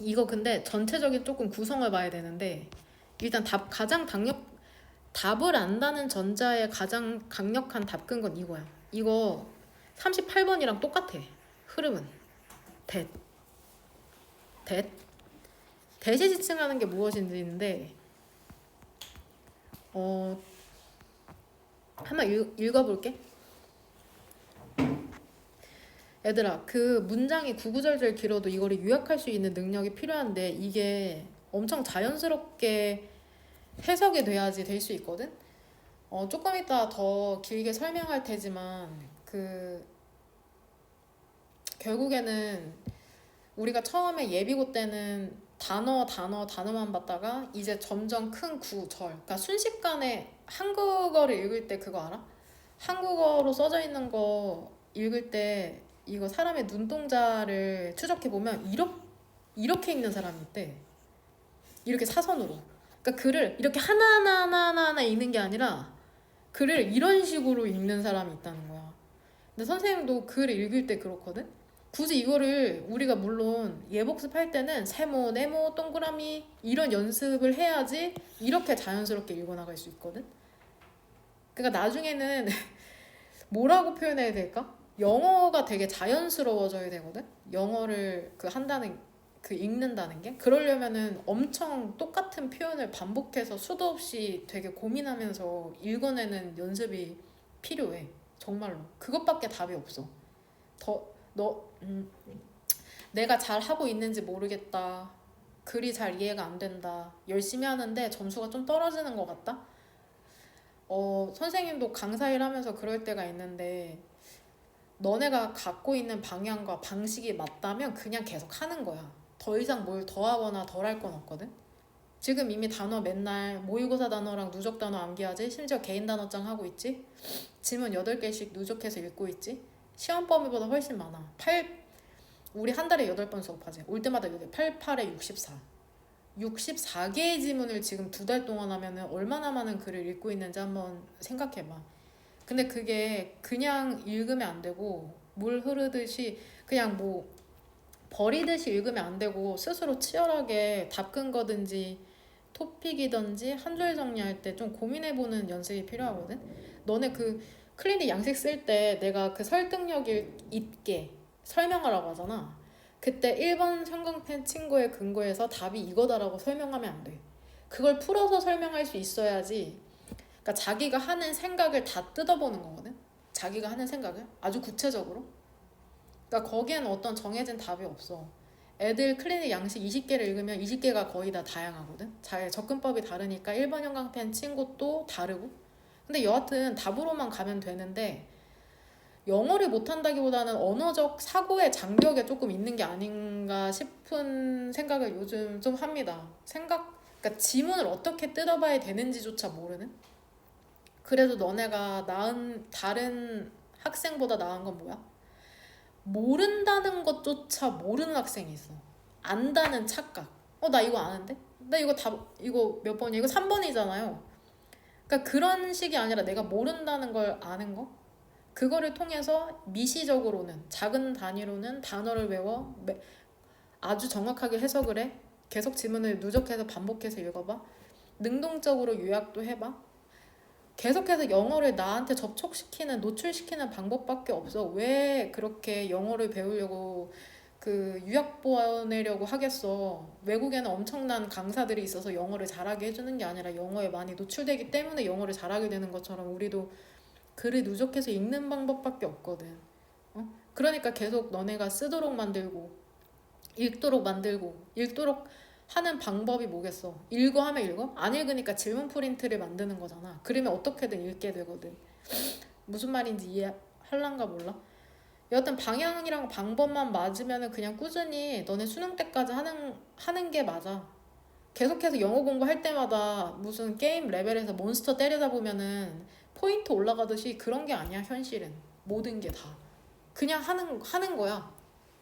이거 근데 전체적인 조금 구성을 봐야 되는데 일단 답을 안다는 전자의 가장 강력한 답근 건 이거야. 이거 38번이랑 똑같아. 흐름은 대시 지칭하는 게 무엇인지인데 한번 읽어볼게. 얘들아, 그 문장이 구구절절 길어도 이거를 요약할 수 있는 능력이 필요한데 이게 엄청 자연스럽게 해석이 돼야지 될 수 있거든. 조금 이따 더 길게 설명할 테지만 결국에는 우리가 처음에 예비고 때는 단어만 봤다가 이제 점점 큰 구절, 그러니까 순식간에 한국어를 읽을 때 그거 알아? 한국어로 써져 있는 거 읽을 때 이거 사람의 눈동자를 추적해 보면 이렇게 읽는 사람이 있대. 이렇게 사선으로. 그러니까 글을 이렇게 하나하나 읽는 게 아니라 글을 이런 식으로 읽는 사람이 있다는 거야. 근데 선생님도 글 읽을 때 그렇거든? 굳이 이거를 우리가 물론 예복습할 때는 세모, 네모, 동그라미 이런 연습을 해야지 이렇게 자연스럽게 읽어나갈 수 있거든? 그러니까 나중에는 뭐라고 표현해야 될까? 영어가 되게 자연스러워져야 되거든? 영어를 읽는다는 게? 그러려면은 엄청 똑같은 표현을 반복해서 수도 없이 되게 고민하면서 읽어내는 연습이 필요해. 정말로. 그것밖에 답이 없어. 내가 잘 하고 있는지 모르겠다. 글이 잘 이해가 안 된다. 열심히 하는데 점수가 좀 떨어지는 것 같다. 선생님도 강사 일하면서 그럴 때가 있는데 너네가 갖고 있는 방향과 방식이 맞다면 그냥 계속 하는 거야. 더 이상 뭘 더하거나 덜할 건 없거든. 지금 이미 단어 맨날 모의고사 단어랑 누적 단어 암기하지. 심지어 개인 단어장 하고 있지. 지문 8개씩 누적해서 읽고 있지. 시험 범위보다 훨씬 많아. 우리 한 달에 8번 수업하지. 올 때마다 8, 8에 64. 64개의 지문을 지금 2달 동안 하면은 얼마나 많은 글을 읽고 있는지 한번 생각해봐. 근데 그게 그냥 읽으면 안 되고 물 흐르듯이 그냥 뭐 버리듯이 읽으면 안 되고 스스로 치열하게 답근 거든지 토픽이든지 한 줄 정리할 때 좀 고민해보는 연습이 필요하거든. 너네 그 클리닉 양식 쓸 때 내가 그 설득력 있게 설명하라고 하잖아. 그때 1번 형광펜 친구의 근거에서 답이 이거다라고 설명하면 안 돼. 그걸 풀어서 설명할 수 있어야지. 그러니까 자기가 하는 생각을 다 뜯어보는 거거든. 자기가 하는 생각을 아주 구체적으로. 그러니까 거기에는 어떤 정해진 답이 없어. 애들 클리닉 양식 20개를 읽으면 20개가 거의 다 다양하거든. 잘 접근법이 다르니까 1번 형광펜 친구도 다르고. 근데 여하튼 답으로만 가면 되는데 영어를 못한다기보다는 언어적 사고의 장벽에 조금 있는 게 아닌가 싶은 생각을 요즘 좀 합니다. 그러니까 지문을 어떻게 뜯어봐야 되는지조차 모르는? 그래도 너네가 다른 학생보다 나은 건 뭐야? 모른다는 것조차 모르는 학생이 있어. 안다는 착각. 나 이거 아는데? 나 이거 몇 번이야? 이거 3번이잖아요. 그러니까 그런 식이 아니라 내가 모른다는 걸 아는 거? 그거를 통해서 미시적으로는, 작은 단위로는 단어를 외워 아주 정확하게 해석을 해. 계속 지문을 누적해서 반복해서 읽어봐. 능동적으로 요약도 해봐. 계속해서 영어를 나한테 노출시키는 방법밖에 없어. 왜 그렇게 영어를 배우려고 그 유학 보내려고 하겠어. 외국에는 엄청난 강사들이 있어서 영어를 잘하게 해주는 게 아니라 영어에 많이 노출되기 때문에 영어를 잘하게 되는 것처럼 우리도 글을 누적해서 읽는 방법밖에 없거든. 그러니까 계속 너네가 쓰도록 만들고 읽도록 하는 방법이 뭐겠어? 읽어 하면 읽어? 안 읽으니까 질문 프린트를 만드는 거잖아. 그러면 어떻게든 읽게 되거든. 무슨 말인지 이해할란가 몰라? 여하튼 방향이랑 방법만 맞으면 그냥 꾸준히 너네 수능 때까지 하는 게 맞아. 계속해서 영어 공부할 때마다 무슨 게임 레벨에서 몬스터 때리다 보면은 포인트 올라가듯이 그런 게 아니야. 현실은 모든 게 다 그냥 하는 거야.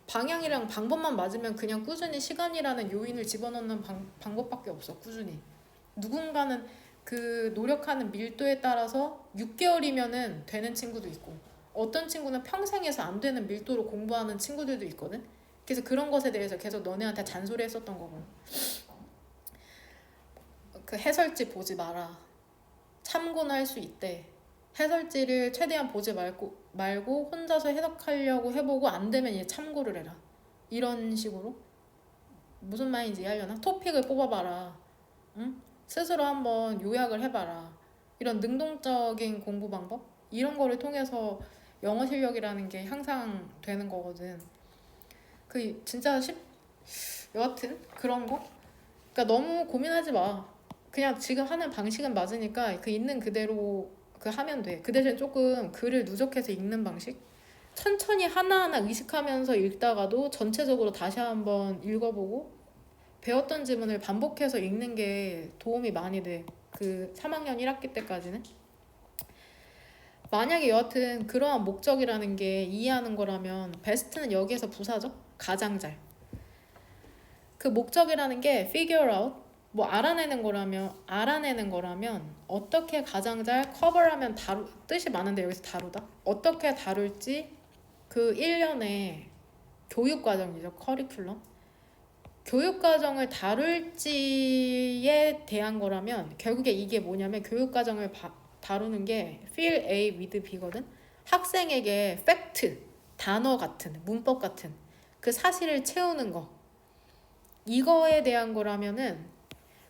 방향이랑 방법만 맞으면 그냥 꾸준히 시간이라는 요인을 집어넣는 방법밖에 없어. 꾸준히 누군가는 그 노력하는 밀도에 따라서 6개월이면은 되는 친구도 있고 어떤 친구는 평생에서 안 되는 밀도로 공부하는 친구들도 있거든. 그래서 그런 것에 대해서 계속 너네한테 잔소리했었던 거고. 그 해설지 보지 마라. 참고는 할 수 있대. 해설지를 최대한 보지 말고 혼자서 해석하려고 해보고 안 되면 이제 참고를 해라. 이런 식으로 무슨 말인지 이해하려나? 토픽을 뽑아봐라. 응? 스스로 한번 요약을 해봐라. 이런 능동적인 공부 방법? 이런 거를 통해서 영어 실력이라는 게 향상되는 거거든. 진짜 여하튼 그런 거? 그러니까 너무 고민하지 마. 그냥 지금 하는 방식은 맞으니까 그 있는 그대로 하면 돼. 그 대신 조금 글을 누적해서 읽는 방식? 천천히 하나하나 의식하면서 읽다가도 전체적으로 다시 한번 읽어보고 배웠던 지문을 반복해서 읽는 게 도움이 많이 돼. 그 3학년 1학기 때까지는. 만약에 여하튼 그러한 목적이라는 게 이해하는 거라면 베스트는 여기에서 부사죠? 가장 잘. 그 목적이라는 게 figure out, 알아내는 거라면 어떻게 가장 잘 커버하면 뜻이 많은데 여기서 다루다. 어떻게 다룰지 그 1년의 교육과정이죠. 커리큘럼. 교육과정을 다룰지에 대한 거라면 결국에 이게 뭐냐면 교육과정을 다루는 게 feel A with B거든. 학생에게 팩트, 단어 같은, 문법 같은 그 사실을 채우는 거. 이거에 대한 거라면은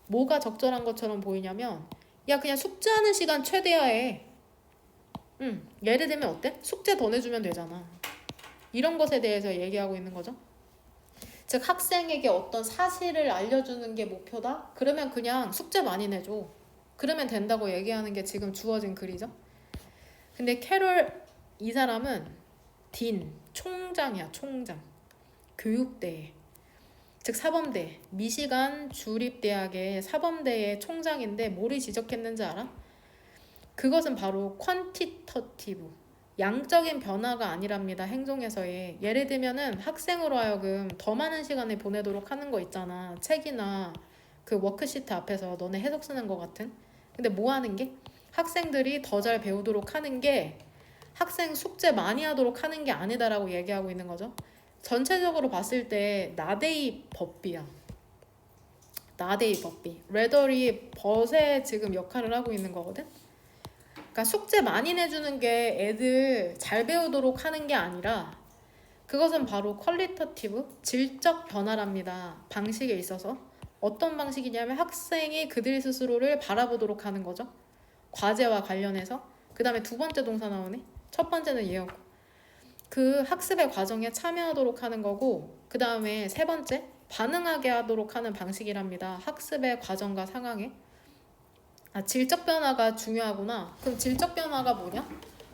뭐가 적절한 것처럼 보이냐면 야 그냥 숙제하는 시간 최대화해. 예를 들면 어때? 숙제 더 내주면 되잖아. 이런 것에 대해서 얘기하고 있는 거죠. 즉 학생에게 어떤 사실을 알려주는 게 목표다? 그러면 그냥 숙제 많이 내줘. 그러면 된다고 얘기하는 게 지금 주어진 글이죠. 근데 캐롤 이 사람은 총장이야. 총장. 교육대, 즉 사범대, 미시간 주립대학의 사범대의 총장인데 뭐를 지적했는지 알아? 그것은 바로 퀀티터티브, 양적인 변화가 아니랍니다. 행동에서의. 예를 들면은 학생으로 하여금 더 많은 시간을 보내도록 하는 거 있잖아. 책이나 그 워크시트 앞에서 너네 해석 쓰는 거 같은. 근데 뭐 하는 게? 학생들이 더 잘 배우도록 하는 게 학생 숙제 많이 하도록 하는 게 아니다라고 얘기하고 있는 거죠. 전체적으로 봤을 때 나데이 법비야. 나데이 법비. 레더리 벗의 지금 역할을 하고 있는 거거든. 그러니까 숙제 많이 내주는 게 애들 잘 배우도록 하는 게 아니라 그것은 바로 퀄리터티브, 질적 변화랍니다. 방식에 있어서. 어떤 방식이냐면 학생이 그들 스스로를 바라보도록 하는 거죠. 과제와 관련해서. 그 다음에 두 번째 동사 나오네. 첫 번째는 얘였고. 그 학습의 과정에 참여하도록 하는 거고 그 다음에 세 번째 반응하게 하도록 하는 방식이랍니다. 학습의 과정과 상황에. 질적 변화가 중요하구나. 그럼 질적 변화가 뭐냐?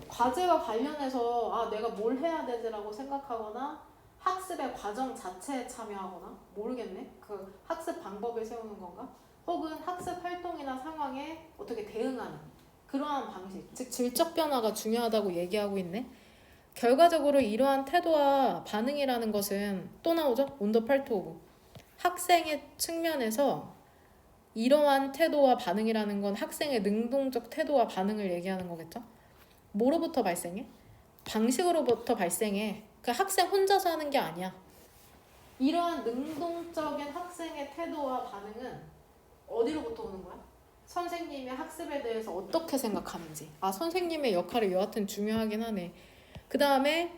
과제와 관련해서 내가 뭘 해야 되지라고 생각하거나 학습의 과정 자체에 참여하거나 모르겠네. 그 학습 방법을 세우는 건가? 혹은 학습 활동이나 상황에 어떻게 대응하는 그러한 방식. 즉 질적 변화가 중요하다고 얘기하고 있네. 결과적으로 이러한 태도와 반응이라는 것은 또 나오죠. on the part of. 학생의 측면에서 이러한 태도와 반응이라는 건 학생의 능동적 태도와 반응을 얘기하는 거겠죠. 뭐로부터 발생해? 방식으로부터 발생해. 그 학생 혼자서 하는 게 아니야. 이러한 능동적인 학생의 태도와 반응은 어디로부터 오는 거야? 선생님이 학습에 대해서 어떻게 생각하는지. 아, 선생님의 역할이 여하튼 중요하긴 하네. 그 다음에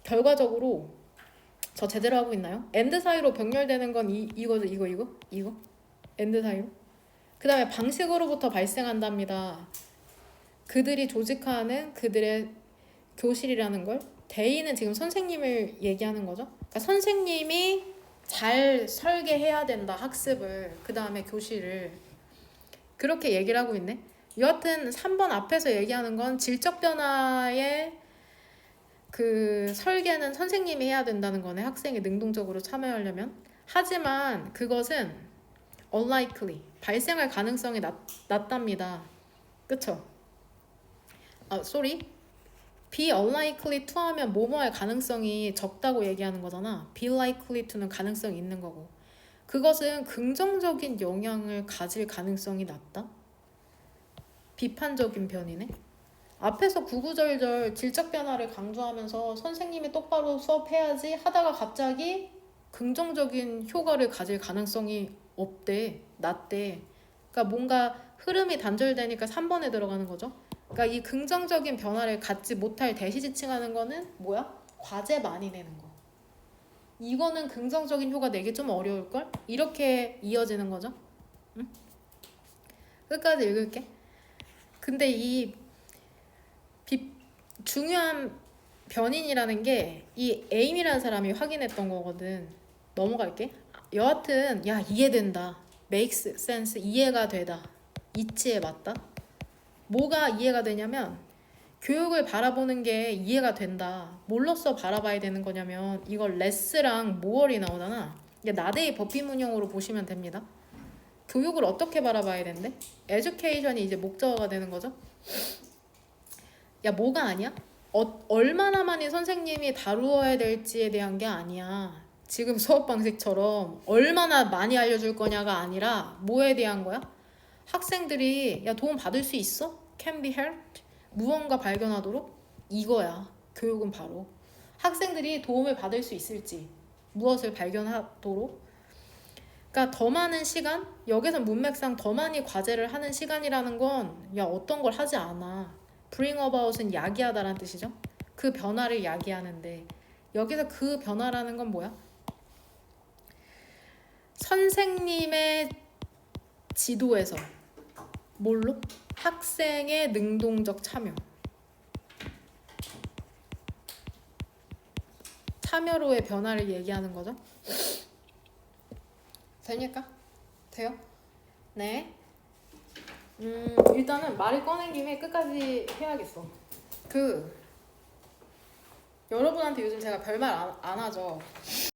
결과적으로 저 제대로 하고 있나요? 엔드 사이로 병렬되는 건 이거죠. 이거 엔드 사이로. 그 다음에 방식으로부터 발생한답니다. 그들이 조직하는 그들의 교실이라는 걸. 대의는 지금 선생님을 얘기하는 거죠. 그러니까 선생님이 잘 설계해야 된다, 학습을. 그 다음에 교실을. 그렇게 얘기를 하고 있네. 여하튼 3번 앞에서 얘기하는 건 질적 변화의 그 설계는 선생님이 해야 된다는 거네. 학생이 능동적으로 참여하려면. 하지만 그것은 unlikely, 발생할 가능성이 낮답니다. 그쵸? be unlikely to 하면 뭐뭐할 가능성이 적다고 얘기하는 거잖아. be likely to는 가능성이 있는 거고. 그것은 긍정적인 영향을 가질 가능성이 낮다? 비판적인 변이네. 앞에서 구구절절 질적 변화를 강조하면서 선생님이 똑바로 수업해야지 하다가 갑자기 긍정적인 효과를 가질 가능성이 없대, 낮대. 그러니까 뭔가 흐름이 단절되니까 3번에 들어가는 거죠. 그러니까 이 긍정적인 변화를 갖지 못할 대시지칭하는 거는 뭐야? 과제 많이 내는 거. 이거는 긍정적인 효과 내기 좀 어려울걸? 이렇게 이어지는 거죠. 응? 끝까지 읽을게. 근데 이 중요한 변인이라는 게 이 에임이라는 사람이 확인했던 거거든. 넘어갈게. 여하튼 야, 이해된다. makes sense, 이해가 되다. 이치에 맞다. 뭐가 이해가 되냐면 교육을 바라보는 게 이해가 된다. 뭘로써 바라봐야 되는 거냐면 이걸 레스랑 모얼이 나오잖아. 이게 나데이 버피문형으로 보시면 됩니다. 교육을 어떻게 바라봐야 된대? 에듀케이션이 이제 목적어가 되는 거죠. 야, 뭐가 아니야? 얼마나 많이 선생님이 다루어야 될지에 대한 게 아니야. 지금 수업 방식처럼 얼마나 많이 알려줄 거냐가 아니라 뭐에 대한 거야? 학생들이 야, 도움 받을 수 있어? Can be helped? 무언가 발견하도록? 이거야. 교육은 바로 학생들이 도움을 받을 수 있을지, 무엇을 발견하도록. 그러니까 더 많은 시간? 여기서 문맥상 더 많이 과제를 하는 시간이라는 건 야, 어떤 걸 하지 않아. bring about은 야기하다라는 뜻이죠. 그 변화를 야기하는데 여기서 그 변화라는 건 뭐야? 선생님의 지도에서 뭘로? 학생의 능동적 참여로의 변화를 얘기하는 거죠. 됩니까? 돼요? 네. 일단은 말을 꺼낸 김에 끝까지 해야겠어. 여러분한테 요즘 제가 별말 안 하죠.